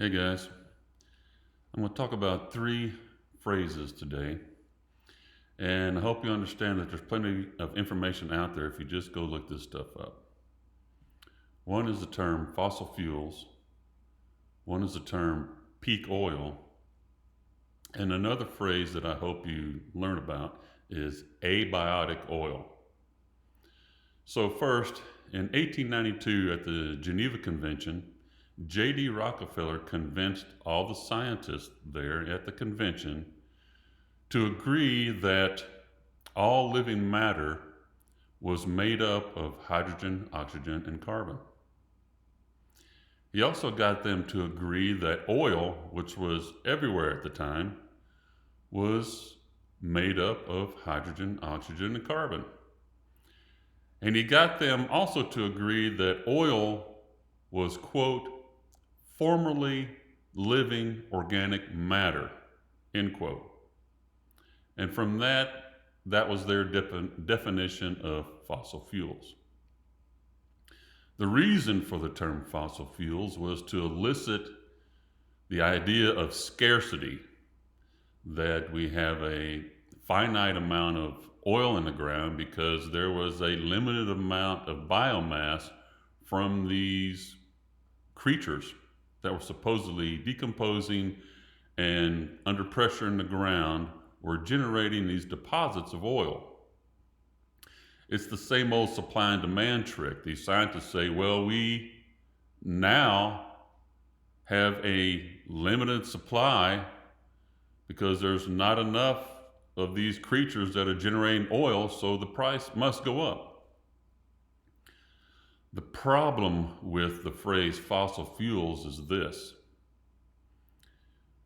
Hey guys, I'm going to talk about three phrases today, and I hope you understand that there's plenty of information out there if you just go look this stuff up. One is the term fossil fuels, one is the term peak oil, and another phrase that I hope you learn about is abiotic oil. So, first, in 1892 at the Geneva Convention, J.D. Rockefeller convinced all the scientists there at the convention to agree that all living matter was made up of hydrogen, oxygen, and carbon. He also got them to agree that oil, which was everywhere at the time, was made up of hydrogen, oxygen, and carbon. And he got them also to agree that oil was, quote, formerly living organic matter, end quote. And from that was their definition of fossil fuels. The reason for the term fossil fuels was to elicit the idea of scarcity, that we have a finite amount of oil in the ground because there was a limited amount of biomass from these creatures that were supposedly decomposing and under pressure in the ground were generating these deposits of oil. It's the same old supply and demand trick. These scientists say, well, we now have a limited supply because there's not enough of these creatures that are generating oil, so the price must go up. The problem with the phrase fossil fuels is this.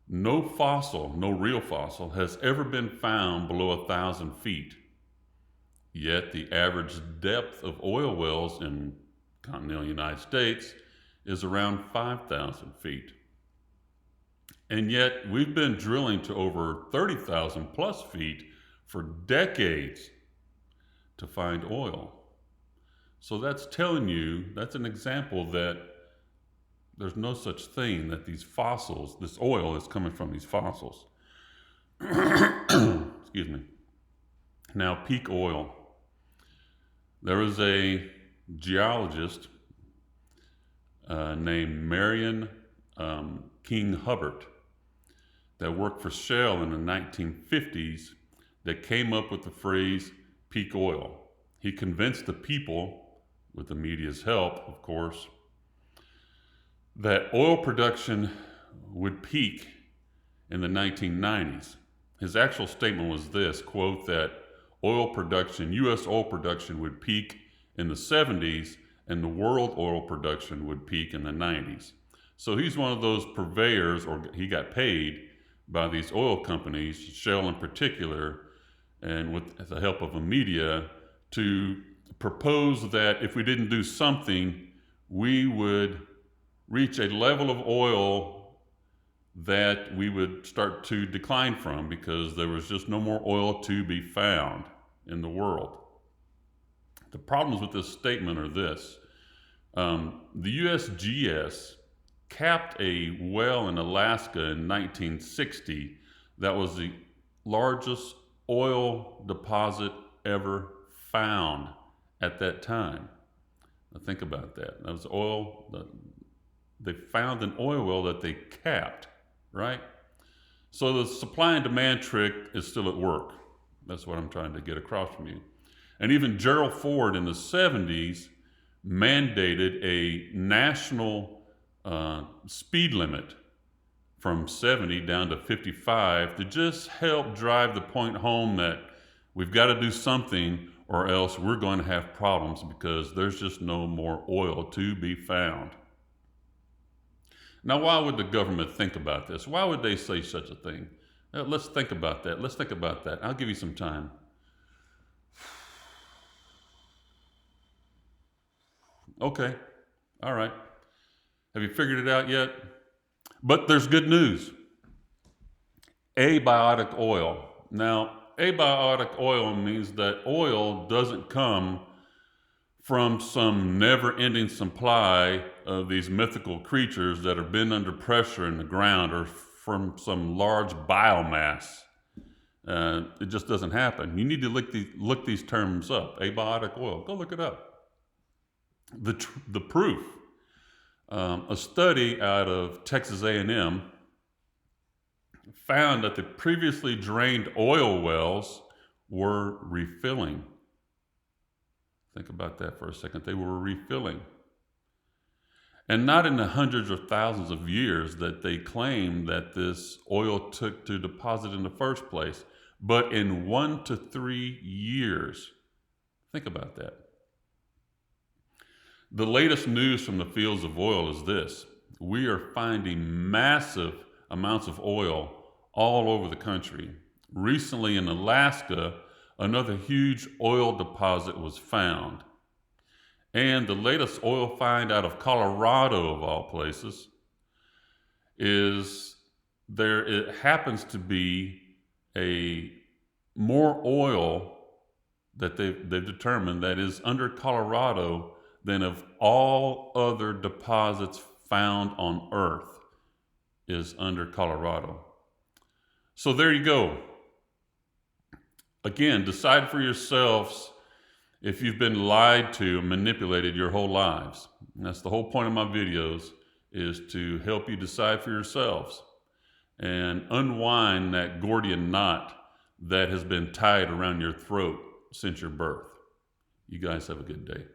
No real fossil, has ever been found below 1,000 feet. Yet the average depth of oil wells in continental United States is around 5,000 feet. And yet we've been drilling to over 30,000 plus feet for decades to find oil. So that's telling you, that's an example that there's no such thing that these fossils, this oil is coming from these fossils. Excuse me. Now, peak oil. There was a geologist named Marion King Hubbard that worked for Shell in the 1950s that came up with the phrase peak oil. He convinced the people, with the media's help, of course, that oil production would peak in the 1990s. His actual statement was this, quote, that U.S. oil production would peak in the 70s and the world oil production would peak in the 90s. So he's one of those purveyors, or he got paid by these oil companies, Shell in particular, and with the help of the media, to propose that if we didn't do something, we would reach a level of oil that we would start to decline from because there was just no more oil to be found in the world. The problems with this statement are this. The USGS capped a well in Alaska in 1960 that was the largest oil deposit ever found at that time. Now think about that. That was oil that they found an oil well that they capped, right? So the supply and demand trick is still at work. That's what I'm trying to get across from you. And even Gerald Ford in the 70s mandated a national speed limit from 70 down to 55 to just help drive the point home that we've got to do something or else we're going to have problems because there's just no more oil to be found. Now, why would the government think about this? Why would they say such a thing? Let's think about that. I'll give you some time. Okay, all right. Have you figured it out yet? But there's good news. Abiotic oil. Now, abiotic oil means that oil doesn't come from some never-ending supply of these mythical creatures that have been under pressure in the ground or from some large biomass. It just doesn't happen. You need to look these terms up. Abiotic oil. Go look it up. The proof. A study out of Texas A&M found that the previously drained oil wells were refilling. Think about that for a second. They were refilling. And not in the hundreds or thousands of years that they claim that this oil took to deposit in the first place, but in 1 to 3 years. Think about that. The latest news from the fields of oil is this. We are finding massive amounts of oil all over the country. Recently in Alaska, another huge oil deposit was found. And the latest oil find out of Colorado, of all places, is it happens to be more oil that they've determined that is under Colorado than of all other deposits found on Earth is under Colorado. So there you go. Again, decide for yourselves if you've been lied to and manipulated your whole lives. And that's the whole point of my videos, is to help you decide for yourselves and unwind that Gordian knot that has been tied around your throat since your birth. You guys have a good day.